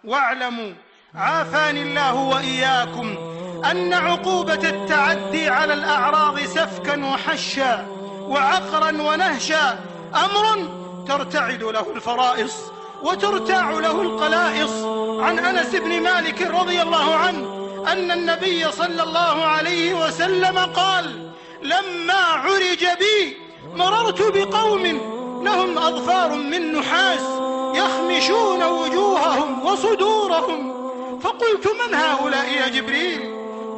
واعلموا عافاني الله وإياكم أن عقوبة التعدي على الأعراض سفكا وحشا وعقرا ونهشا أمر ترتعد له الفرائص وترتاع له القلائص. عن أنس بن مالك رضي الله عنه أن النبي صلى الله عليه وسلم قال: لما عرج بي مررت بقوم لهم أظفار من نحاس يخمشون وجوههم وصدورهم، فقلت: من هؤلاء يا جبريل؟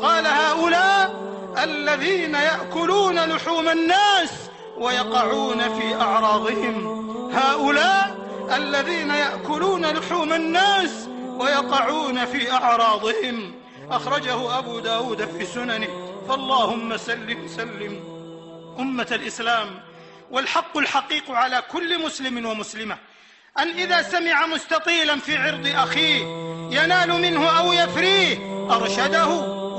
قال: هؤلاء الذين يأكلون لحوم الناس ويقعون في أعراضهم. هؤلاء الذين يأكلون لحوم الناس ويقعون في أعراضهم. أخرجه أبو داود في سننه. فاللهم سلم سلم أمة الإسلام. والحق الحقيق على كل مسلم ومسلمة أن إذا سمع مستطيلا في عرض أخيه ينال منه أو يفريه أرشده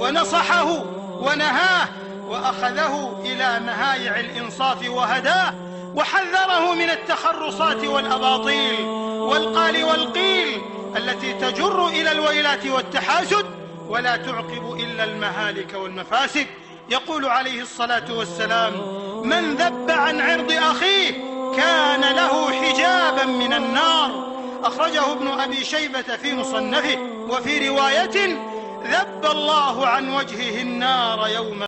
ونصحه ونهاه وأخذه إلى مهايع الإنصاف وهداه، وحذره من التخرصات والأباطيل والقال والقيل التي تجر إلى الويلات والتحاسد ولا تعقب إلا المهالك والمفاسد. يقول عليه الصلاة والسلام: من ذب عن عرض أخيه كان له حجابا من النار. أخرجه ابن أبي شيبة في مصنفه. وفي رواية: ذب الله عن وجهه النار يوم